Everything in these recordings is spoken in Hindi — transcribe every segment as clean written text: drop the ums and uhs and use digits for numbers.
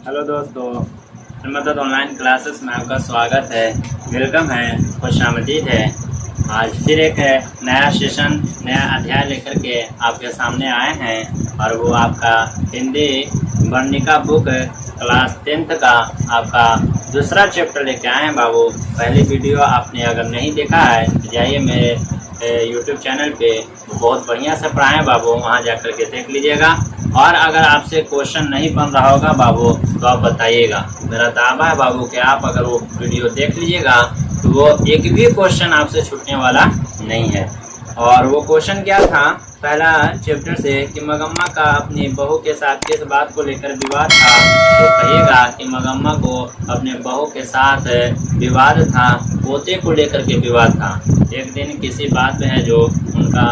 हेलो दोस्तों, मदद ऑनलाइन क्लासेस में आपका स्वागत है। वेलकम है, खुशामदीद है। आज फिर एक नया सेशन, नया अध्याय लेकर के आपके सामने आए हैं और वो आपका Hindi Varnika book class 10th का आपका दूसरा चैप्टर लेके आए हैं बाबू। पहली वीडियो आपने अगर नहीं देखा है तो जाइए मेरे यूट्यूब चैनल पे, बहुत बढ़िया से पढ़ाएँ बाबू, वहाँ जा कर के देख लीजिएगा। और अगर आपसे क्वेश्चन नहीं बन रहा होगा बाबू तो आप बताइएगा। मेरा दावा है बाबू कि आप अगर वो वीडियो देख लीजिएगा तो वो एक भी क्वेश्चन आपसे छूटने वाला नहीं है। और वो क्वेश्चन क्या था पहला चैप्टर से कि मगम्मा का अपनी बहू के साथ किस बात को लेकर विवाद था, तो कहिएगा कि मगम्मा को अपने बहू के साथ विवाद था, पोते को लेकर के विवाद था। एक दिन किसी बात में है जो उनका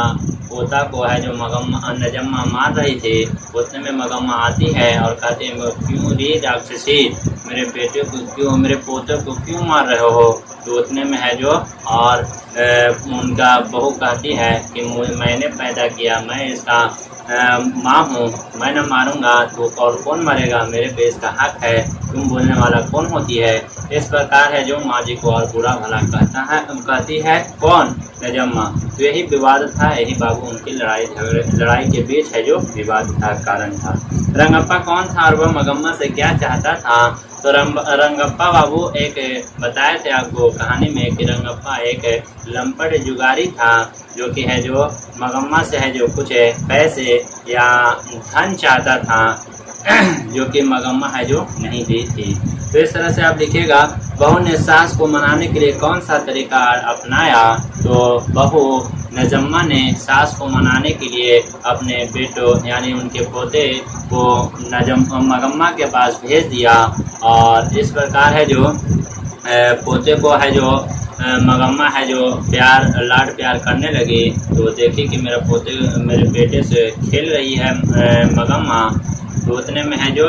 पोता को है जो नजम्मा मार रही थी, उतने में मगम्मा आती है और कहती है क्यों री राक्षसी, मेरे बेटे को क्यों, मेरे पोते को क्यों मार रहे हो। तो उतने में है जो और उनका बहू कहती है कि मैंने पैदा किया, मैं इसका माँ हूँ, मैं न मारूंगा तो और कौन मरेगा, मेरे पे इसका हक है, तुम बोलने वाला कौन होती है। इस प्रकार है जो माँ जी को और बुरा भला कहती है कौन, नजम्मा। तो यही विवाद था, यही बाबू उनकी लड़ाई के बीच है जो विवाद था, कारण था। रंगप्पा कौन था और वह मगम्मा से क्या चाहता था। तो रंगप्पा बाबू एक बताए थे आपको कहानी में कि रंगप्पा एक लंपट जुगारी था जो कि है जो मगम्मा से है जो कुछ पैसे या धन चाहता था जो कि मगम्मा है जो नहीं दी थी। तो इस तरह से आप लिखिएगा बहू ने सास को मनाने के लिए कौन सा तरीका अपनाया। तो बहू नजम्मा ने सास को मनाने के लिए अपने बेटों यानी उनके पोते को मगम्मा के पास भेज दिया और इस प्रकार है जो पोते को है जो मगम्मा है जो लाड प्यार करने लगी। तो देखी कि मेरे बेटे से खेल रही है मगम्मा। तो उतने में है जो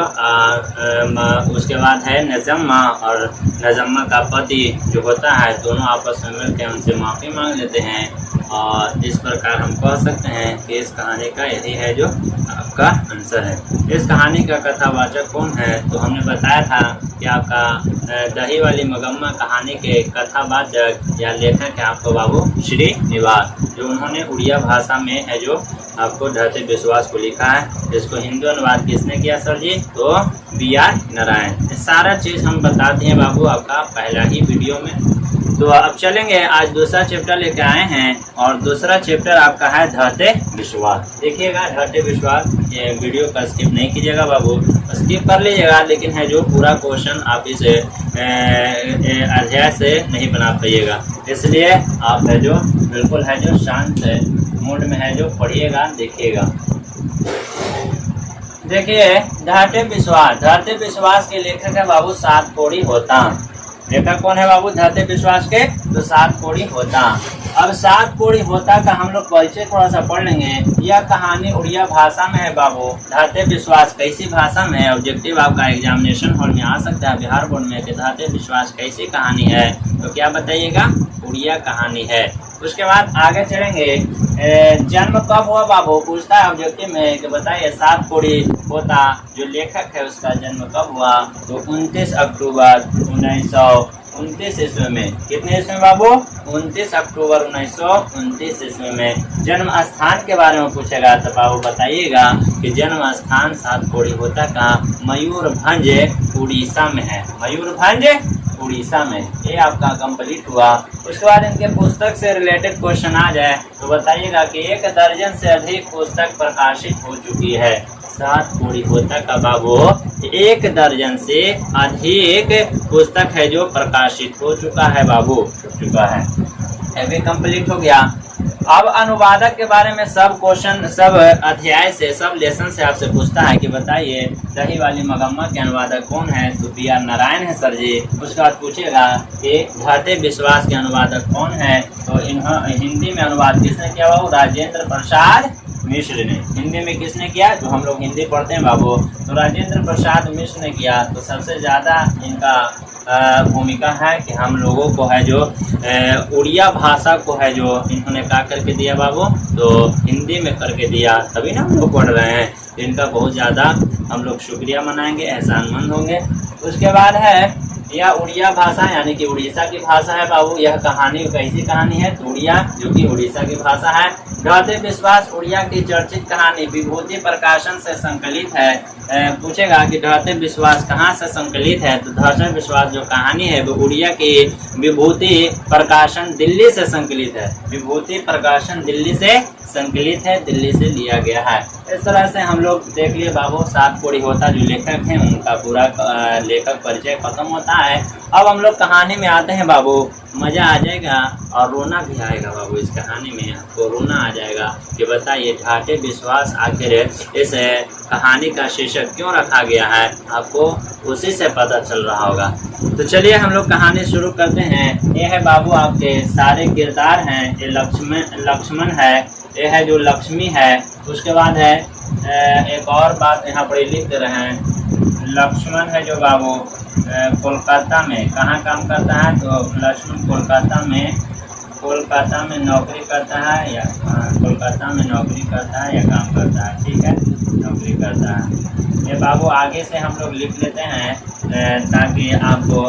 उसके बाद है नजम्मा और नजम्मा का पति जो होता है, दोनों आपस में मिलकर उनसे माफ़ी मांग लेते हैं। और इस प्रकार हम कह सकते हैं कि इस कहानी का यही है जो आपका आंसर है। इस कहानी का कथावाचक कौन है, तो हमने बताया था कि आपका दही वाली मगम्मा कहानी के कथावाचक या लेखक है आपको बाबू श्रीनिवास, जो उन्होंने उड़िया भाषा में है जो आपको ढहते विश्वास को लिखा है। इसको हिंदी अनुवाद किसने किया सर जी, तो BR नारायण। सारा चीज़ हम बताते हैं बाबू आपका पहला ही वीडियो में। तो अब चलेंगे, आज दूसरा चैप्टर लेके आए हैं और दूसरा चैप्टर आपका है ढहते विश्वास। देखिएगा ढहते विश्वास, ये वीडियो का स्किप नहीं कीजिएगा बाबू, स्किप कर लीजिएगा, लेकिन है जो पूरा क्वेश्चन आप इस अध्याय से नहीं बना पाइएगा। इसलिए आप है जो बिल्कुल है जो शांत मूड में है जो पढ़िएगा, देखिएगा। देखिए ढहते विश्वास के लेखक है बाबू सातकोड़ी होता। लेखक कौन है बाबू ढहते विश्वास के, तो सातकोड़ी होता। अब सातकोड़ी होता का हम लोग परिचय थोड़ा सा पढ़ लेंगे। यह कहानी उड़िया भाषा में है बाबू। ढहते विश्वास कैसी भाषा में है, ऑब्जेक्टिव आपका एग्जामिनेशन हॉल में आ सकता है बिहार बोर्ड में कि ढहते विश्वास कैसी कहानी है, तो क्या बताइएगा, उड़िया कहानी है। उसके बाद आगे चलेंगे, जन्म कब हुआ बाबू, पूछता है ऑब्जेक्टिव में कि बताइए सातकोड़ी होता जो लेखक है उसका जन्म कब हुआ। तो 29 अक्टूबर 1929 ईस्वी में। कितने ईस्वी में बाबू, 29 अक्टूबर 1929 ईस्वी में। जन्म स्थान के बारे में पूछेगा तो बाबू बताइएगा कि जन्म स्थान सातकोड़ी होता का मयूरभंज उड़ीसा में है। मयूरभंज उड़ीसा में, ये आपका कंप्लीट हुआ। उसके बाद इनके पुस्तक से रिलेटेड क्वेश्चन आ जाए तो बताइएगा कि 1 दर्जन से अधिक पुस्तक प्रकाशित हो चुकी है। सातकोड़ी होता का बाबू 1 दर्जन से अधिक पुस्तक है जो प्रकाशित हो चुका है बाबू, चुका है। ये भी कंप्लीट हो गया। अब अनुवादक के बारे में सब क्वेश्चन, सब अध्याय से, सब लेसन से आपसे पूछता है कि बताइए दही वाली मगम्मा के अनुवादक कौन है, तो BR नारायण है सर जी। उसके बाद पूछेगा कि ढहते विश्वास के अनुवादक कौन है, तो हिंदी में अनुवाद किसने किया बाबू, राजेंद्र प्रसाद मिश्र ने। हिंदी में किसने किया, जो हम लोग हिंदी पढ़ते हैं बाबू, तो राजेंद्र प्रसाद मिश्र ने किया। तो सबसे ज़्यादा इनका भूमिका है कि हम लोगों को है जो उड़िया भाषा को है जो इन्होंने क्या करके दिया बाबू, तो हिंदी में करके दिया, तभी ना हम लोग पढ़ रहे हैं। इनका बहुत ज़्यादा हम लोग शुक्रिया मनाएंगे, एहसानमंद होंगे। उसके बाद है यह उड़िया भाषा यानी कि उड़ीसा की भाषा है बाबू। यह कहानी कैसी कहानी है? उड़िया, जो कि उड़ीसा की भाषा है। ढहते विश्वास उड़िया की चर्चित कहानी विभूति प्रकाशन से संकलित है। पूछेगा कि ढहते विश्वास कहाँ से संकलित है, तो ढहते विश्वास जो कहानी है वो उड़िया की विभूति प्रकाशन दिल्ली से संकलित है। विभूति प्रकाशन दिल्ली से संकलित है, दिल्ली से लिया गया है। इस तरह से हम लोग देख लिए बाबू, सात कोड़ी होता जो लेखक हैं उनका पूरा लेखक परिचय खत्म होता है। अब हम लोग कहानी में आते हैं बाबू। मजा आ जाएगा और रोना भी आएगा बाबू। इस कहानी में आपको रोना आ जाएगा कि बताइए ढाटे विश्वास आखिर इस कहानी का शीर्षक क्यों रखा गया है, आपको उसी से पता चल रहा होगा। तो चलिए हम लोग कहानी शुरू करते हैं। ये है बाबू आपके सारे किरदार हैं। ये लक्ष्मण है, ये है जो लक्ष्मी है। उसके बाद है एक और बात यहाँ पर लिख दे रहे हैं। लक्ष्मण है जो बाबू कोलकाता में कहाँ काम करता है, तो लक्ष्मण कोलकाता में नौकरी करता है, या कोलकाता में नौकरी करता है या काम करता है। ठीक है, नौकरी करता है। ये बाबू आगे से हम लोग लिख लेते हैं ताकि आपको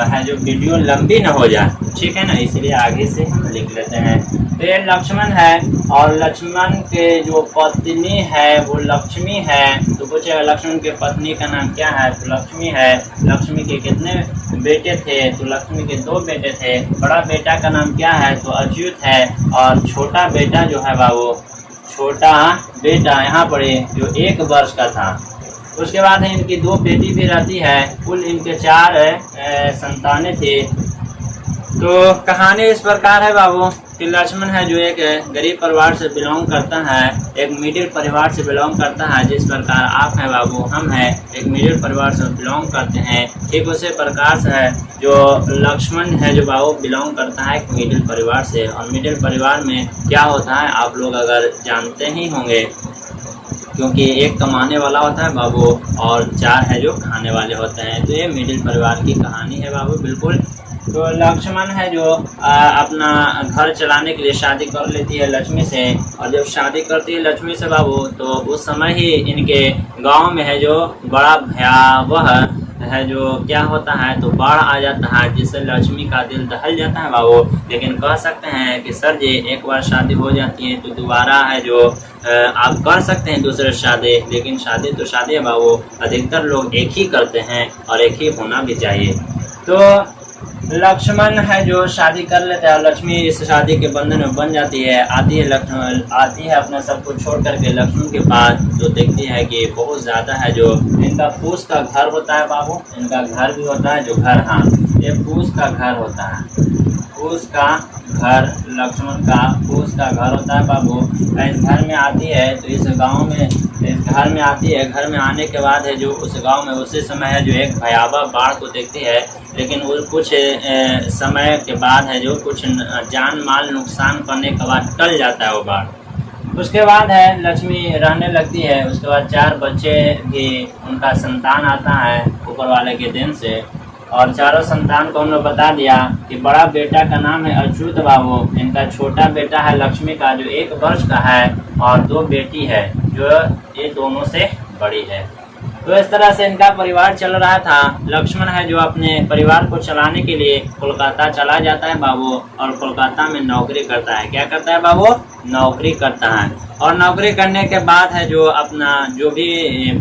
है जो वीडियो लंबी ना हो जाए, ठीक है ना, इसलिए आगे से हम लिख लेते हैं। तो ये लक्ष्मण है और लक्ष्मण के जो पत्नी है वो लक्ष्मी है। तो पूछेगा लक्ष्मण के पत्नी का नाम क्या है, तो लक्ष्मी है। लक्ष्मी के कितने बेटे थे, तो लक्ष्मी के 2 बेटे थे। बड़ा बेटा का नाम क्या है, तो अच्युत है। और छोटा बेटा जो है बाबू, छोटा बेटा यहाँ पर जो 1 वर्ष का था। उसके बाद है इनकी 2 बेटी भी रहती है। कुल इनके 4 संतानें थी। तो कहानी इस प्रकार है बाबू कि लक्ष्मण है जो एक गरीब परिवार से बिलोंग करता है, एक मिडिल परिवार से बिलोंग करता है। जिस प्रकार आप हैं बाबू, हम हैं एक मिडिल परिवार से बिलोंग करते हैं, ठीक उसी प्रकार से है जो लक्ष्मण है जो बाबू बिलोंग करता है एक मिडिल परिवार से। और मिडिल परिवार में क्या होता है आप लोग अगर जानते ही होंगे, क्योंकि एक कमाने वाला होता है बाबू और 4 है जो खाने वाले होते हैं। तो ये मिडिल परिवार की कहानी है बाबू, बिल्कुल। तो लक्ष्मण है जो अपना घर चलाने के लिए शादी कर लेती है लक्ष्मी से। और जब शादी करती है लक्ष्मी से बाबू, तो उस समय ही इनके गांव में है जो बड़ा भयावह है जो क्या होता है, तो बाढ़ आ जाता है, जिससे लक्ष्मी का दिल दहल जाता है बाबू। लेकिन कह सकते हैं कि सर जी एक बार शादी हो जाती है तो दोबारा है जो आप कर सकते हैं दूसरे शादी, लेकिन शादी तो शादी है बाबू। अधिकतर लोग एक ही करते हैं और एक ही होना भी चाहिए। तो लक्ष्मण है जो शादी कर लेता है, लक्ष्मी इस शादी के बंधन में बन जाती है। आती है अपना सब कुछ छोड़ करके लक्ष्मण के पास। तो देखती है कि बहुत ज़्यादा है जो इनका फूस का घर होता है बाबू। इनका घर भी होता है जो घर, हाँ ये फूस का घर होता है। फूस का घर, लक्ष्मण का फूस का घर होता है बाबू। इस घर में आती है तो इस गांव में, इस घर में आती है। घर में आने के बाद है जो उस गांव में उसी समय है जो एक भयावह बाढ़ को देखती है। लेकिन वो कुछ समय के बाद है जो कुछ जान माल नुकसान करने के बाद टल जाता है वो बाढ़। उसके बाद है लक्ष्मी रहने लगती है। उसके बाद 4 बच्चे भी उनका संतान आता है ऊपर वाले के दिन से। और चारों संतान को उन्होंने बता दिया कि बड़ा बेटा का नाम है अच्युत बाबू। इनका छोटा बेटा है लक्ष्मी का जो 1 वर्ष का है, और 2 बेटी है जो ये दोनों से बड़ी है। तो इस तरह से इनका परिवार चल रहा था। लक्ष्मण है जो अपने परिवार को चलाने के लिए कोलकाता चला जाता है बाबू, और कोलकाता में नौकरी करता है। क्या करता है बाबू? नौकरी करता है। और नौकरी करने के बाद है जो अपना जो भी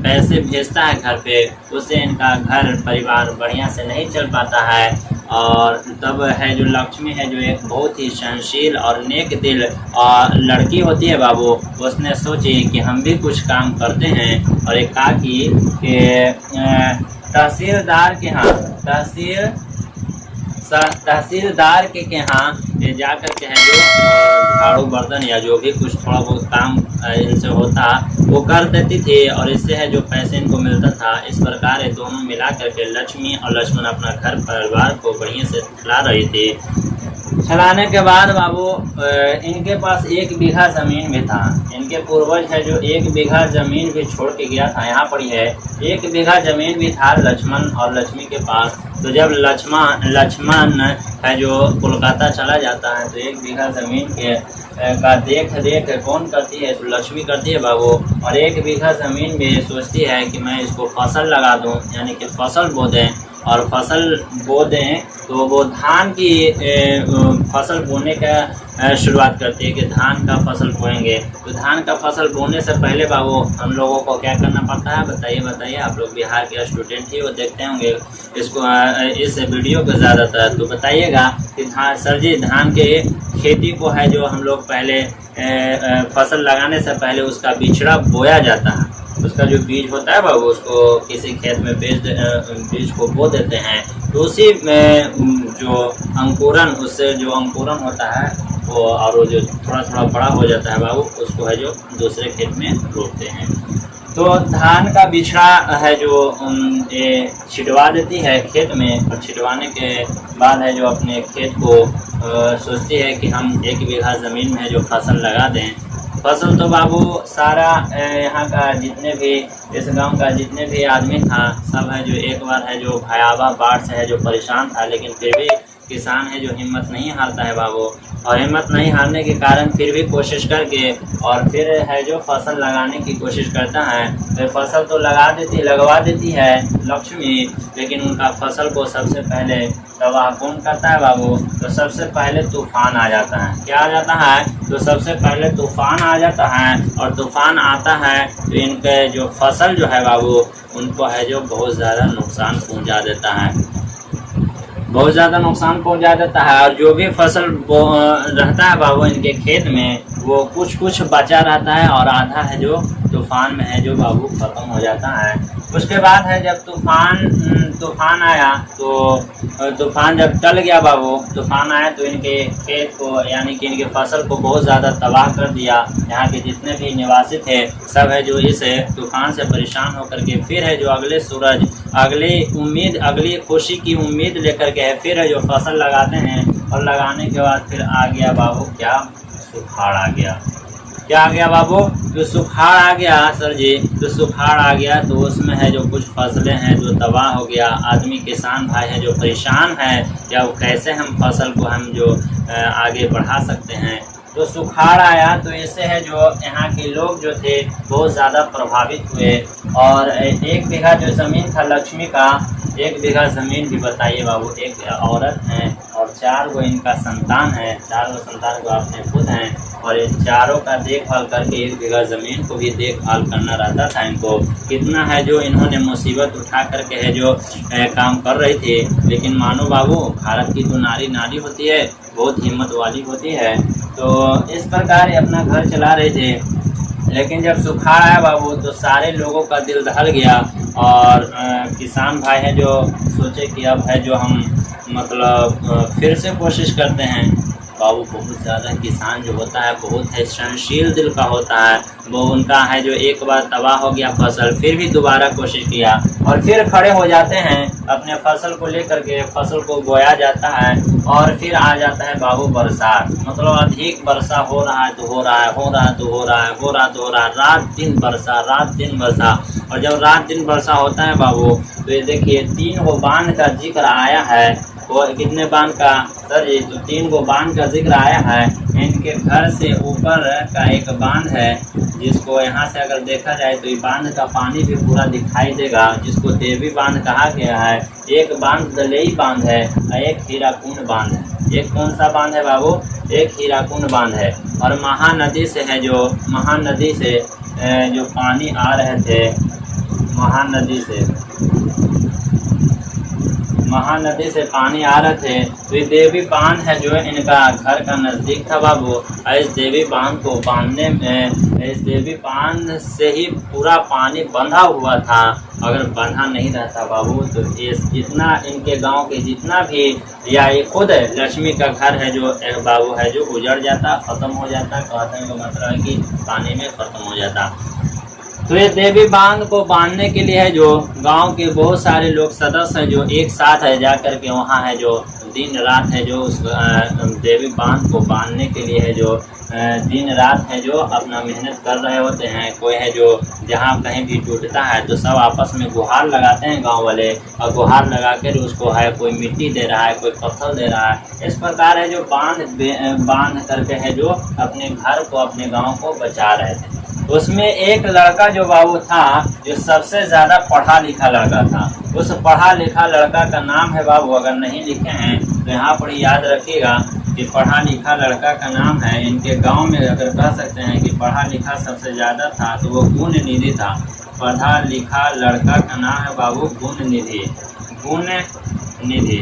पैसे भेजता है घर पे, उससे इनका घर परिवार बढ़िया से नहीं चल पाता है। और तब है जो लक्ष्मी है जो एक बहुत ही सहनशील और नेक दिल और लड़की होती है बाबू। उसने सोची कि हम भी कुछ काम करते हैं, और एक कहा कि तहसीलदार के यहाँ तहसीलदार के यहाँ जाकर के है जो झाड़ू बर्तन या जो भी कुछ थोड़ा बहुत काम इनसे होता वो कर देती थी, और इससे है जो पैसे इनको मिलता था। इस प्रकार ये दोनों मिला करके लक्ष्मी और लक्ष्मण अपना घर परिवार को बढ़िया से चला रही थी। चलाने के बाद बाबू इनके पास 1 बीघा ज़मीन भी था। इनके पूर्वज है जो 1 बीघा जमीन भी छोड़ के गया था। यहाँ पर है 1 बीघा जमीन भी था लक्ष्मण और लक्ष्मी के पास। तो जब लक्ष्मण है जो कोलकाता चला जाता है तो 1 बीघा जमीन के का देख रेख कौन करती है? तो लक्ष्मी करती है बाबू। और 1 बीघा ज़मीन में सोचती है कि मैं इसको फसल लगा दूं, यानी कि फसल बो दें। और फसल बो दें तो वो धान की फसल बोने का शुरुआत करती है कि धान का फसल बोएंगे। तो धान का फसल बोने से पहले बाबू हम लोगों को क्या करना पड़ता है? बताइए आप लोग बिहार के स्टूडेंट ही वो देखते होंगे इसको, इस वीडियो को ज़्यादातर। तो बताइएगा कि सर जी धान के खेती को है जो हम लोग पहले फसल लगाने से पहले उसका बिछड़ा बोया जाता है। उसका जो बीज होता है बाबू उसको किसी खेत में बीज को बो देते हैं। तो उसी में जो अंकुरन, उससे जो अंकुरन होता है वो, और वो जो थोड़ा थोड़ा बड़ा हो जाता है बाबू उसको है जो दूसरे खेत में रोपते हैं। तो धान का बिछड़ा है जो ये छिटवा देती है खेत में। और छिटवाने के बाद है जो अपने खेत को सोचती है कि हम 1 बीघा ज़मीन में है जो फसल लगा दें। फसल तो बाबू सारा यहाँ का जितने भी इस गांव का जितने भी आदमी था सब है जो एक बार है जो भयावह बाढ़ से है जो परेशान था, लेकिन फिर भी किसान है जो हिम्मत नहीं हारता है बाबू। और हिम्मत नहीं हारने के कारण फिर भी कोशिश करके और फिर है जो फसल लगाने की कोशिश करता है। तो फसल तो लगवा देती है लक्ष्मी, लेकिन उनका फसल को सबसे पहले तबाह कौन करता है बाबू? तो सबसे पहले तूफान आ जाता है। क्या आ जाता है? तो सबसे पहले तूफान आ जाता है। और तूफान आता है तो इनके जो फसल जो है बाबू उनको है जो बहुत ज़्यादा नुकसान पहुंचा देता है, बहुत ज़्यादा नुकसान पहुंचा देता है। और जो भी फसल रहता है बाबू इनके खेत में वो कुछ बचा रहता है और आधा है जो तूफान में है जो बाबू ख़त्म हो जाता है। उसके बाद है जब तूफान आया तो तूफान जब टल गया बाबू, तूफान आया तो इनके खेत को यानी कि इनके फसल को बहुत ज़्यादा तबाह कर दिया। यहाँ के जितने भी निवासी थे सब है जो इस तूफान से परेशान होकर के फिर है जो अगले सूरज अगली खुशी की उम्मीद लेकर के फिर है जो फसल लगाते हैं। और लगाने के बाद फिर आ गया बाबू क्या? सुखाड़ आ गया। क्या आ गया बाबू? जो सुखाड़ आ गया सर जी, तो सुखाड़ आ गया तो उसमें है जो कुछ फसलें हैं जो तबाह हो गया। आदमी किसान भाई हैं जो परेशान है या कैसे हम फसल को हम जो आगे बढ़ा सकते हैं। तो सुखाड़ आया तो इससे है जो यहाँ के लोग जो थे बहुत ज़्यादा प्रभावित हुए। और 1 बीघा जो ज़मीन था लक्ष्मी का, 1 बीघा ज़मीन भी बताइए बाबू, एक औरत है और 4 गो इनका संतान है। 4 गो संतान को अपने खुद हैं और इन चारों का देखभाल करके 1 बीघा ज़मीन को भी देखभाल करना रहता था इनको। कितना है जो इन्होंने मुसीबत उठा करके है जो काम कर रही थी। लेकिन मानो बाबू भारत की जो नारी होती है बहुत हिम्मत वाली होती है। तो इस प्रकार अपना घर चला रहे थे। लेकिन जब सुखाड़ आया बाबू तो सारे लोगों का दिल दहल गया। और किसान भाई है जो सोचे कि अब है जो हम मतलब फिर से कोशिश करते हैं। बाबू बहुत ज़्यादा किसान जो होता है बहुत है सहनशील दिल का होता है। वो उनका है जो एक बार तबाह हो गया फसल, फिर भी दोबारा कोशिश किया और फिर खड़े हो जाते हैं अपने फसल को लेकर के। फसल को बोया जाता है और फिर आ जाता है बाबू बरसात। मतलब अधिक वर्षा हो रहा है तो हो रहा है, हो रहा है तो हो रहा है, हो रहा तो हो रहा है, रात दिन वर्षा। और जब रात दिन वर्षा होता है बाबू तो ये देखिए 3 गो बांध का जिक्र आया है। वो कितने बांध का सर जी? तो 3 गो बांध का जिक्र आया है। इनके घर से ऊपर का एक बांध है जिसको यहाँ से अगर देखा जाए तो ये बांध का पानी भी पूरा दिखाई देगा, जिसको देवी बांध कहा गया है। एक बांध दलेई बांध है और एक हीराकुंड बांध है। एक कौन सा बांध है बाबू? एक हीराकुंड बांध है। और महानदी से है जो महानदी से जो पानी आ रहे थे, महानदी से पानी आ रहे थे। तो ये देवी बांध है जो इनका घर का नज़दीक था बाबू। इस देवी बांध को बांधने में इस देवी बांध से ही पूरा पानी बंधा हुआ था। अगर बंधा नहीं रहता बाबू तो ये जितना इनके गांव के जितना भी या ये खुद लक्ष्मी का घर है जो बाबू है जो उजड़ जाता, ख़त्म हो जाता। कहने का मतलब है कि पानी में ख़त्म हो जाता। तो ये देवी बांध को बांधने के लिए है जो गांव के बहुत सारे लोग सदस्य हैं जो एक साथ है जा कर के वहाँ है जो दिन रात है जो उस देवी बांध को बांधने के लिए है जो दिन रात है जो अपना मेहनत कर रहे होते हैं। कोई है जो जहाँ कहीं भी टूटता है तो सब आपस में गुहार लगाते हैं गांव वाले, और गुहार लगा कर उसको है कोई मिट्टी दे रहा है, कोई पत्थर दे रहा है। इस प्रकार है जो बांध करके है जो अपने घर को, अपने गांव को बचा रहे थे। उसमें एक लड़का जो बाबू था जो सबसे ज़्यादा पढ़ा लिखा लड़का था। उस पढ़ा लिखा लड़का का नाम है बाबू, अगर नहीं लिखे हैं तो यहाँ पर याद रखिएगा कि पढ़ा लिखा लड़का का नाम है, इनके गांव में अगर कह सकते हैं कि पढ़ा लिखा सबसे ज़्यादा था तो वो गुण निधि था। पढ़ा लिखा लड़का का नाम है बाबू गुण निधि। गुण निधि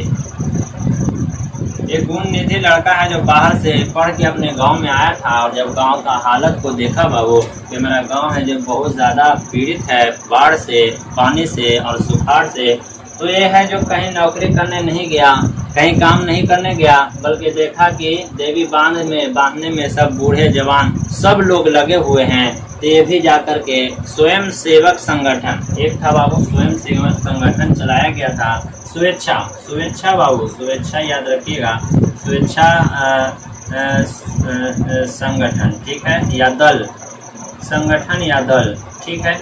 एक गुण निधि लड़का है जो बाहर से पढ़ के अपने गांव में आया था, और जब गांव का हालत को देखा बाबू कि मेरा गांव है जो बहुत ज़्यादा पीड़ित है बाढ़ से, पानी से और सुखाड़ से, तो ये है जो कहीं नौकरी करने नहीं गया, कहीं काम नहीं करने गया, बल्कि देखा कि देवी बांधने में सब बूढ़े जवान सब लोग लगे हुए हैं। तो ये भी जाकर के स्वयं सेवक संगठन, एक था बाबू स्वयं सेवक संगठन चलाया गया था। स्वेच्छा बाबू, स्वेच्छा याद रखिएगा, स्वेच्छा संगठन, ठीक है, या दल, संगठन या दल, ठीक है,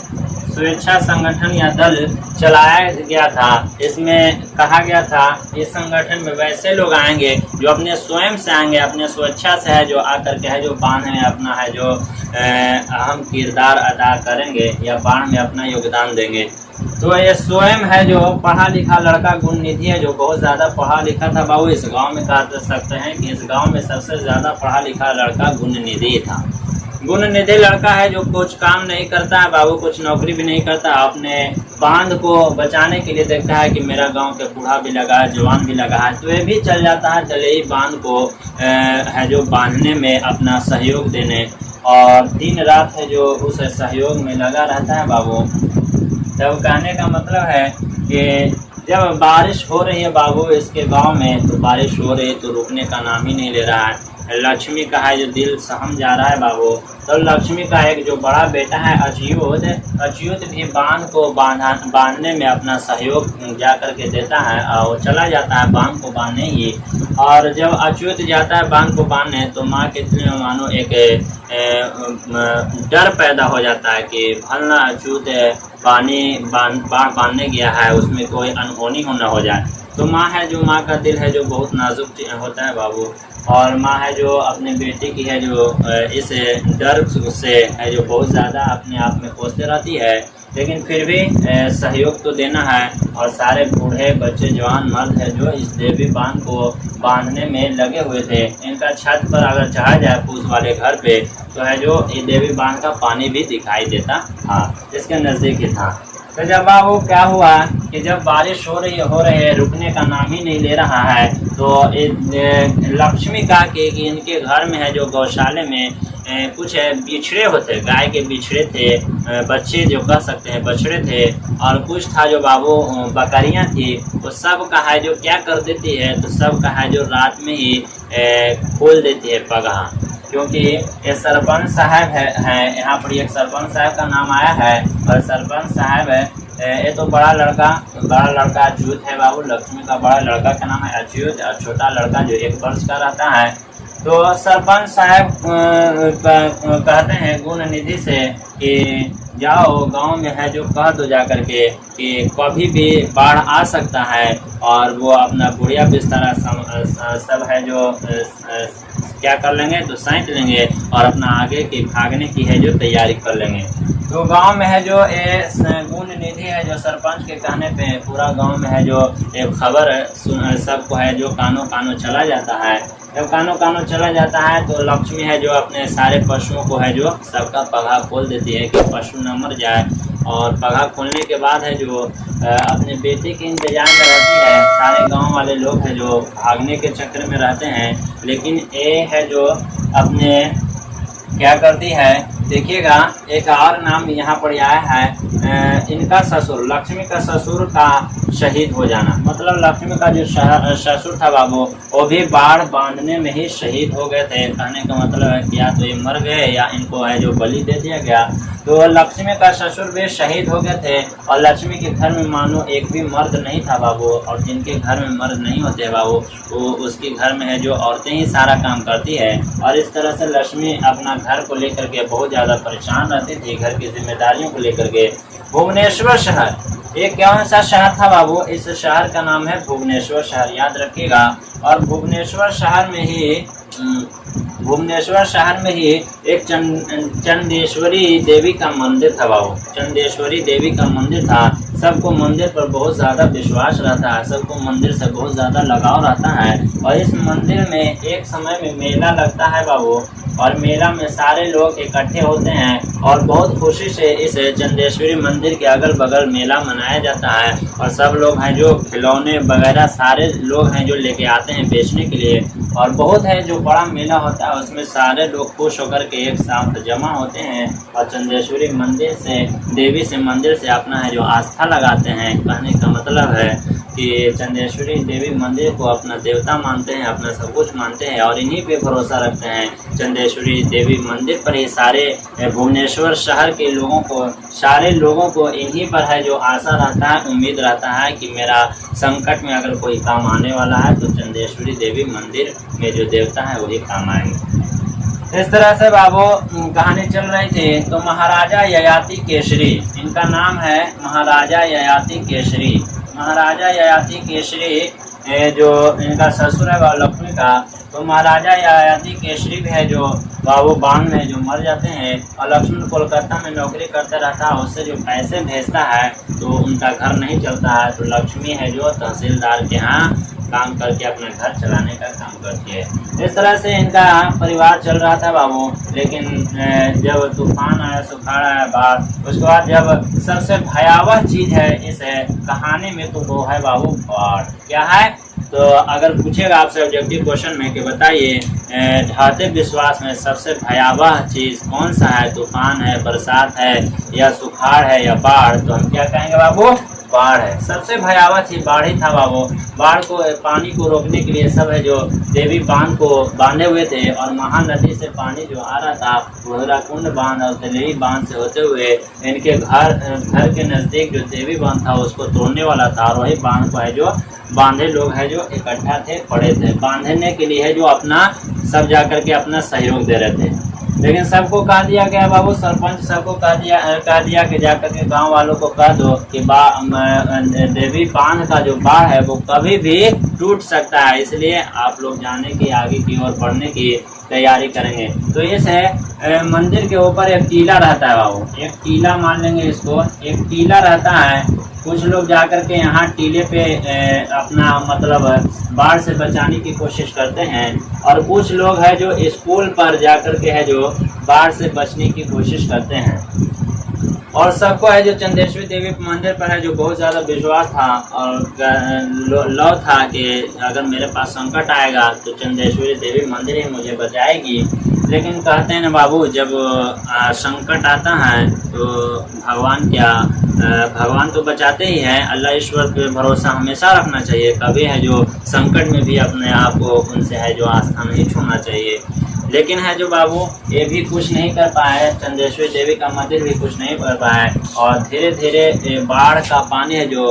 स्वेच्छा संगठन या दल चलाया गया था। इसमें कहा गया था इस संगठन में वैसे लोग आएंगे जो अपने स्वयं से आएंगे, अपने स्वेच्छा से है जो आकर के है जो बांध में अपना है जो अहम किरदार अदा करेंगे या बाढ़ में अपना योगदान देंगे। तो ये स्वयं है जो पढ़ा लिखा लड़का गुण निधि है जो बहुत ज़्यादा पढ़ा लिखा था बाबू। इस गांव में कह सकते हैं कि इस गांव में सबसे ज़्यादा पढ़ा लिखा लड़का गुण निधि था। गुण निधि लड़का है जो कुछ काम नहीं करता है बाबू, कुछ नौकरी भी नहीं करता, अपने बांध को बचाने के लिए देखता है कि मेरा गांव के बूढ़ा भी लगा है, जवान भी लगा है, तो ये भी चल जाता है जलेई बांध को है जो बांधने में अपना सहयोग देने, और दिन रात है जो उस सहयोग में लगा रहता है बाबू। जब कहने का मतलब है कि जब बारिश हो रही है बाबू इसके गांव में, तो बारिश हो रही है तो रुकने का नाम ही नहीं ले रहा है। लक्ष्मी का है जो दिल सहम जा रहा है बाबू। तो लक्ष्मी का एक जो बड़ा बेटा है अच्युत भी बांध को बांधने में अपना सहयोग जा करके देता है, और वो चला जाता है बांध को बांधने ही। और जब अच्युत जाता है बांध को बांधने तो माँ के दिल में मानो एक डर पैदा हो जाता है कि भलना अच्युत बांधने गया है, उसमें कोई अनहोनी न हो जाए। तो माँ है जो, माँ का दिल है जो बहुत नाजुक होता है बाबू, और माँ है जो अपने बेटे की है जो इस डर से है जो बहुत ज़्यादा अपने आप में कोसते रहती है, लेकिन फिर भी सहयोग तो देना है। और सारे बूढ़े बच्चे जवान मर्द है जो इस देवी बांध को बांधने में लगे हुए थे। इनका छत पर अगर चढ़ा जाए फूस वाले घर पे तो है जो ये देवी बांध का पानी भी दिखाई देता था, इसके नज़दीक ही था। तो जब वो क्या हुआ कि जब बारिश हो रही है, रुकने का नाम ही नहीं ले रहा है, तो लक्ष्मी का कि इनके घर में है जो गौशाले में कुछ बिछड़े होते, गाय के बिछड़े थे, बच्चे जो कह सकते हैं बछड़े थे, और कुछ था जो बाबू बकरियां थी। तो सब का है जो क्या कर देती है, तो सब का है जो रात में ही खोल देती है पगहा, क्योंकि ये सरपंच साहब है यहाँ पर एक सरपंच साहब का नाम आया है, और सरपंच साहब है ये तो बड़ा लड़का अच्युत है बाबू। लक्ष्मी का बड़ा लड़का का नाम है अच्युत, और छोटा लड़का जो 1 वर्ष का रहता है। तो सरपंच साहब कहते हैं गुण निधि से कि जाओ गांव में है जो कह दो जा करके कि कभी भी बाढ़ आ सकता है, और वो अपना बुढ़िया बिस्तरा सब है जो क्या कर लेंगे तो सैंत लेंगे, और अपना आगे की भागने की है जो तैयारी कर लेंगे। तो गांव में है जो ये गुण निधि है जो सरपंच के कहने पे पूरा गांव में है जो एक खबर सबको है जो कानों चला जाता है। जब कानों चला जाता है तो लक्ष्मी है जो अपने सारे पशुओं को है जो सबका पगहा खोल देती है कि पशु न मर जाए, और पगहा खोलने के बाद है जो अपने बेटे के इंतजार में रहती है। सारे गांव वाले लोग हैं जो भागने के चक्कर में रहते हैं, लेकिन ये है जो अपने क्या करती है देखिएगा एक और नाम यहाँ पर आया है, इनका ससुर, लक्ष्मी का ससुर का शहीद हो जाना। मतलब लक्ष्मी का जो ससुर था बाबू, वो भी बाढ़ बांधने में ही शहीद हो गए थे। कहने का मतलब है कि या तो ये मर गए या इनको है जो बलि दे दिया गया। तो लक्ष्मी का ससुर भी शहीद हो गए थे और लक्ष्मी के घर में मानो एक भी मर्द नहीं था बाबू। और जिनके घर में मर्द नहीं होते बाबू, वो उसके घर में है जो औरतें ही सारा काम करती है। और इस तरह से लक्ष्मी अपना घर को लेकर के बहुत ज़्यादा परेशान रहती थी, घर की जिम्मेदारियों को लेकर के। भुवनेश्वर शहर, ये कौन सा शहर था बाबू? इस शहर का नाम है भुवनेश्वर शहर, याद रखिएगा। और भुवनेश्वर शहर में ही एक चंदेश्वरी देवी का मंदिर था बाबू। चंदेश्वरी देवी का मंदिर था। सबको मंदिर पर बहुत ज़्यादा विश्वास रहता है, सबको मंदिर से बहुत ज़्यादा लगाव रहता है। और इस मंदिर में एक समय में मेला लगता है बाबू, और मेला में सारे लोग इकट्ठे होते हैं और बहुत खुशी से इस चंदेश्वरी मंदिर के अगल बगल मेला मनाया जाता है। और सब लोग हैं जो खिलौने वगैरह सारे लोग हैं जो लेके आते हैं बेचने के लिए। और बहुत है जो बड़ा मेला होता है, उसमें सारे लोग खुश होकर के एक साथ जमा होते हैं और चंदेश्वरी मंदिर से, देवी से मंदिर से अपना है जो आस्था लगाते हैं। कहने का मतलब है कि चंदेश्वरी देवी मंदिर को अपना देवता मानते हैं, अपना सब कुछ मानते हैं और इन्हीं पे भरोसा रखते हैं। चंदेश्वरी देवी मंदिर पर ही सारे भुवनेश्वर शहर के लोगों को, सारे लोगों को इन्हीं पर है जो आशा रहता है, उम्मीद रहता है कि मेरा संकट में अगर कोई काम आने वाला है तो चंदेश्वरी देवी मंदिर में जो देवता है वही काम आएंगे। इस तरह से बाबू कहानी चल रही थी। तो महाराजा ययाति केसरी, इनका नाम है महाराजा ययाति केसरी। महाराजा ययाति केसरी जो इनका ससुर है लक्ष्मी का, तो महाराजा ययाति केसरी भी है जो बाबू बाण में जो मर जाते हैं। और लक्ष्मण कोलकाता में नौकरी करता रहता है, उससे जो पैसे भेजता है तो उनका घर नहीं चलता है। तो लक्ष्मी है जो तहसीलदार के यहाँ काम करके अपना घर चलाने का काम करती है। इस तरह से इनका परिवार चल रहा था बाबू। लेकिन जब तूफान आया, सुखाड़ आया बाढ़, उसके बाद जब सबसे भयावह चीज है इस कहानी में तो वो है बाबू बाढ़। क्या है? तो अगर पूछेगा आपसे ऑब्जेक्टिव क्वेश्चन में कि बताइए ढाते विश्वास में सबसे भयावह चीज कौन सा है? तूफान है, बरसात है, या सुखाड़ है, या बाढ़? तो हम क्या कहेंगे बाबू? बाढ़ है। सबसे भयावह चीज बाढ़ ही था बाबू। बाढ़ को, पानी को रोकने के लिए सब है जो देवी बांध को बांधे हुए थे और महानदी से पानी जो आ रहा था कुंड बांध और देवी बांध से होते हुए इनके घर के नजदीक जो देवी बांध था उसको तोड़ने वाला था। और वही बांध को है जो बांधे लोग है जो इकट्ठा थे, पड़े थे बांधने के लिए है जो अपना सब जाकर के अपना सहयोग दे रहे थे। लेकिन सबको कह दिया गया बाबू, सरपंच सबको कह दिया कि जाकर के गांव वालों को कह दो कि देवी बांध का जो बाढ़ है वो कभी भी टूट सकता है, इसलिए आप लोग जाने की, आगे की ओर बढ़ने की तैयारी करेंगे। तो इस मंदिर के ऊपर एक टीला रहता है बाबू, एक टीला मान लेंगे इसको, एक टीला रहता है। कुछ लोग जाकर के यहाँ टीले पे अपना मतलब बाढ़ से बचाने की कोशिश करते हैं और कुछ लोग है जो स्कूल पर जाकर के है जो बाढ़ से बचने की कोशिश करते हैं। और सबको है जो चंदेश्वरी देवी मंदिर पर है जो बहुत ज़्यादा विश्वास था और लव था कि अगर मेरे पास संकट आएगा तो चंदेश्वरी देवी मंदिर ही मुझे बचाएगी। लेकिन कहते हैं ना बाबू, जब संकट आता है तो भगवान तो बचाते ही हैं। अल्लाह ईश्वर पे भरोसा हमेशा रखना चाहिए। कभी है जो संकट में भी अपने आप को उनसे है जो आस्था नहीं छोड़ना चाहिए। लेकिन है जो बाबू ये भी कुछ नहीं कर पाए, चंदेश्वरी देवी का मंदिर भी कुछ नहीं कर पाए और धीरे धीरे बाढ़ का पानी है जो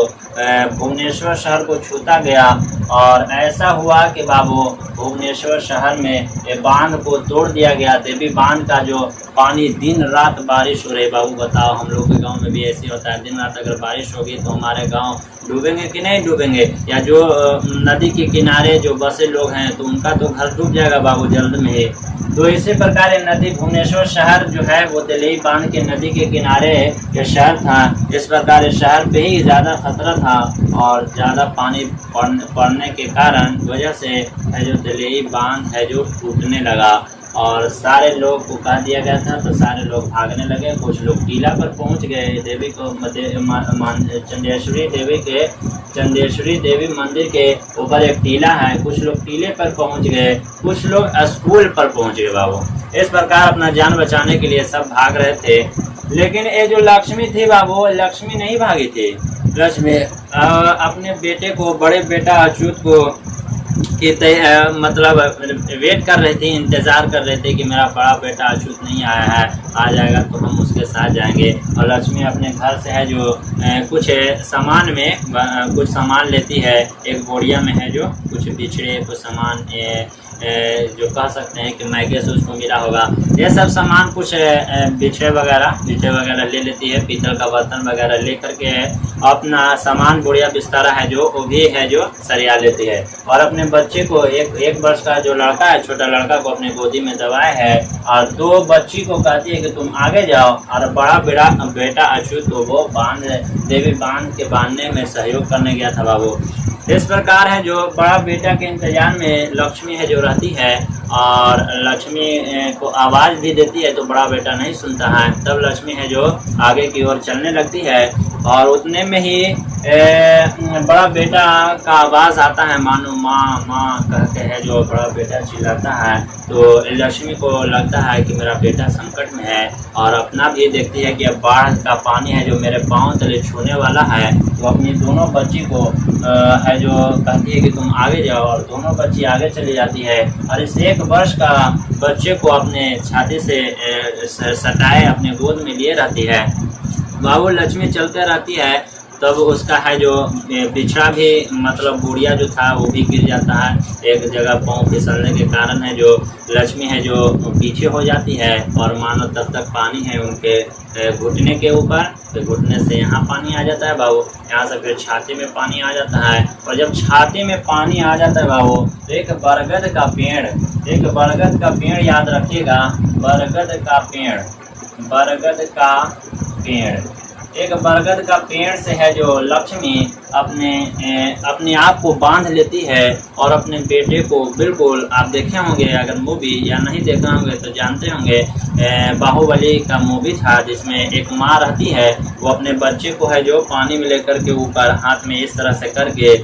भुवनेश्वर शहर को छूता गया। और ऐसा हुआ कि बाबू भुवनेश्वर शहर में बांध को तोड़ दिया गया। देवी बांध का जो पानी, दिन रात बारिश हो रही बाबू, बताओ हम लोग के गांव में भी ऐसे होता है, दिन रात अगर बारिश होगी तो हमारे गांव डूबेंगे कि नहीं डूबेंगे? या जो नदी के किनारे जो बसे लोग हैं तो उनका तो घर डूब जाएगा बाबू जल्द में ही। तो इसी प्रकार नदी भुवनेश्वर शहर जो है वो दिल्ली बांध के नदी के किनारे ये शहर था। इस प्रकार शहर पे ही ज़्यादा खतरा था और ज़्यादा पानी पड़ने के कारण वजह से है जो दिल्ली बांध है जो टूटने लगा और सारे लोग को कह दिया गया था तो सारे लोग भागने लगे। कुछ लोग टीला पर पहुंच गए, देवी को चंदेश्वरी देवी के चंदेश्वरी देवी मंदिर के ऊपर एक टीला है, कुछ लोग टीले पर पहुंच गए, कुछ लोग स्कूल पर पहुंच गए बाबू। इस प्रकार अपना जान बचाने के लिए सब भाग रहे थे, लेकिन ये जो लक्ष्मी थी बाबू, लक्ष्मी नहीं भागी थी। लक्ष्मी अपने बेटे को, बड़े बेटा अच्युत को मतलब वेट कर रहे थे, इंतजार कर रहे थे कि मेरा बड़ा बेटा अच्युत नहीं आया है, आ जाएगा तो हम उसके साथ जाएंगे। और लक्ष्मी अपने घर से है जो कुछ सामान में कुछ सामान लेती है, एक बोरिया में है जो कुछ बिछड़े कुछ सामान जो कह सकते हैं कि मायके से उसको मिला होगा, ये सब सामान कुछ बिछड़े वगैरह ले लेती है, पीतल का बर्तन वगैरह ले करके अपना सामान बोरिया बिस्तारा है जो वो भी है जो सरिया लेती है। और अपने बच्चे को, एक वर्ष का जो लड़का है, छोटा लड़का को अपने गोदी में दबाए है और 2 बच्ची को कहती है कि तुम आगे जाओ। और बड़ा बेटा अच्युत को वो देवी बांध के बांधने में सहयोग करने गया था बाबू। इस प्रकार है जो बड़ा बेटा के इंतजार में लक्ष्मी है जो रहती है, और लक्ष्मी को आवाज़ भी देती है तो बड़ा बेटा नहीं सुनता है। तब लक्ष्मी है जो आगे की ओर चलने लगती है, और उतने में ही बड़ा बेटा का आवाज़ आता है, मानो माँ माँ कहते हैं जो बड़ा बेटा चिल्लाता है। तो लक्ष्मी को लगता है कि मेरा बेटा संकट में है, और अपना भी देखती है कि अब बाढ़ का पानी है जो मेरे पाँव तले छूने वाला है। तो अपनी दोनों बच्ची को है जो कहती है कि तुम आगे जाओ, और दोनों बच्ची आगे चली जाती है। और इस 1 वर्ष का बच्चे को अपने छाती से सटाए अपने गोद में लिए रहती है। बाबू लक्ष्मी चलते रहती है, तब उसका है जो बिछड़ा भी मतलब बुढ़िया जो था वो भी गिर जाता है। एक जगह पाँव फिसलने के कारण है जो लक्ष्मी है जो पीछे हो जाती है, और मानो तब तक पानी है उनके घुटने के ऊपर, तो घुटने से यहाँ पानी आ जाता है बाबू, यहाँ से फिर छाती में पानी आ जाता है। और जब छाती में पानी आ जाता है बाबू, तो एक बरगद का पेड़ याद रखिएगा, बरगद का पेड़ से है जो लक्ष्मी अपने आप को बांध लेती है, और अपने बेटे को बिल्कुल, आप देखे होंगे अगर मूवी, या नहीं देखे होंगे तो जानते होंगे, बाहुबली का मूवी था जिसमें एक माँ रहती है, वो अपने बच्चे को है जो पानी में लेकर के ऊपर हाथ में इस तरह से करके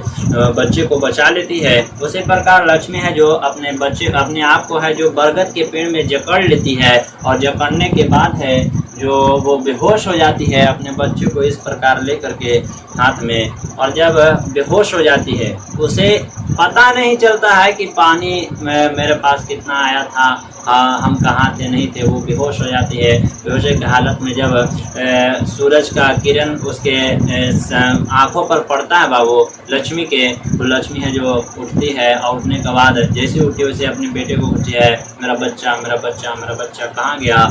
बच्चे को बचा लेती है। उसी प्रकार लक्ष्मी है जो अपने आप को है जो बरगद के पेड़ में जकड़ लेती है, और जकड़ने के बाद है जो वो बेहोश हो जाती है, अपने बच्चे को इस प्रकार लेकर के हाथ में। और जब बेहोश हो जाती है, उसे पता नहीं चलता है कि पानी मेरे पास कितना आया था, हम कहाँ थे नहीं थे। वो बेहोश हो जाती है। बेहोशी की हालत में जब सूरज का किरण उसके आंखों पर पड़ता है बाबू लक्ष्मी के, तो लक्ष्मी है जो उठती है, और उठने के बाद जैसे उठी वैसे अपने बेटे को पूछती है, मेरा बच्चा मेरा बच्चा मेरा बच्चा कहाँ गया,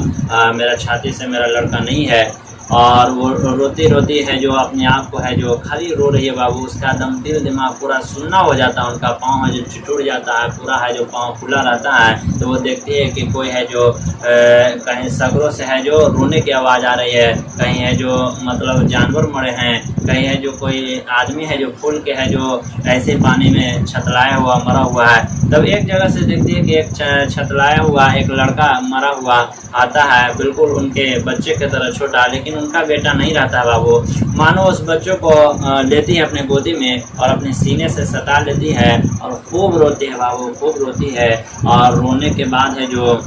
मेरा छाती से मेरा लड़का नहीं है। और वो रोती रोती है जो अपने आप को है जो खाली रो रही है बाबू। उसका दम दिल दिमाग पूरा सुन्ना हो जाता है, उनका पाँव है जो चिटूट जाता है, पूरा है जो पाँव फूला रहता है। तो वो देखती है कि कोई है जो कहीं सगरों से है जो रोने की आवाज़ आ रही है, कहीं है जो मतलब जानवर मरे हैं, कहीं है जो कोई आदमी है जो फूल के है जो ऐसे पानी में छतलाया हुआ मरा हुआ है। तब एक जगह से देखती है कि एक छतलाया हुआ एक लड़का मरा हुआ आता है, बिल्कुल उनके बच्चे की तरह छोटा, लेकिन उनका बेटा नहीं रहता बाबू। मानो उस बच्चों को लेती है अपने गोदी में और अपने सीने से सटा लेती है और खूब रोती है बाबू, खूब रोती है। और रोने के बाद है जो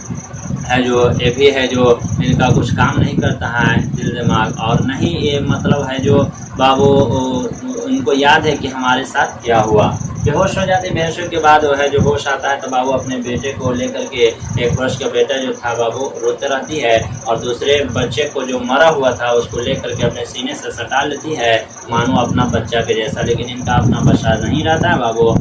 ये भी है जो इनका कुछ काम नहीं करता है दिल दिमाग, और नहीं ये मतलब है जो बाबू इनको याद है कि हमारे साथ क्या हुआ। बेहोश हो जाते, बेहोशी के बाद वो है जो होश आता है तो बाबू अपने बेटे को लेकर के, 1 वर्ष का बेटा जो था बाबू रोते रहती है, और दूसरे बच्चे को जो मरा हुआ था उसको लेकर के अपने सीने से सटा लेती है, मानो अपना बच्चा के जैसा, लेकिन इनका अपना बच्चा नहीं रहता है बाबू।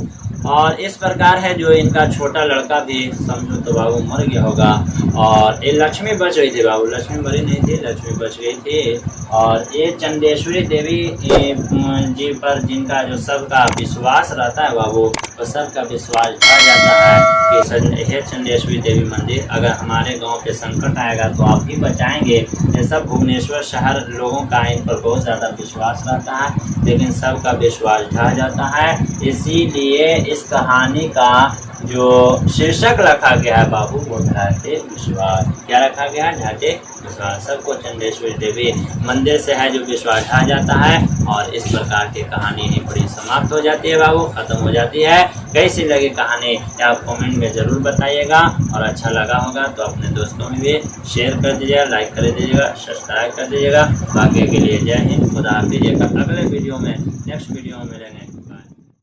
और इस प्रकार है जो इनका छोटा लड़का भी समझो तो बाबू मर गया होगा, और ये लक्ष्मी बच गई थी बाबू, लक्ष्मी मरी नहीं थी, लक्ष्मी बच गई थी। और ये चंदेश्वरी देवी जी पर जिनका जो सबका विश्वास रहता है बाबू, तो सबका विश्वास आ जाता है कि हे चंदेश्वरी देवी मंदिर, अगर हमारे गांव पे संकट आएगा तो आप ही बचाएंगे। ये सब भुवनेश्वर शहर लोगों का इन पर बहुत ज़्यादा विश्वास रहता है, लेकिन सबका विश्वास ढह जाता है। इसीलिए इस कहानी का जो शीर्षक रखा गया है बाबू वो ढाटे विश्वास। क्या रखा गया है? ढाटे विश्वास। सबको चंडेश्वरी देवी मंदिर से है जो विश्वास ढा जाता है और इस प्रकार की कहानी ही बड़ी समाप्त हो जाती है बाबू, खत्म हो जाती है। कैसी लगी कहानी आप कमेंट में ज़रूर बताइएगा और अच्छा लगा होगा तो अपने दोस्तों में भी शेयर कर दीजिएगा, लाइक कर दीजिएगा, सब्सक्राइब कर दीजिएगा। आगे के लिए जय हिंद, खुदा हाफिज़। अगले वीडियो में नेक्स्ट वीडियो में मिलेंगे।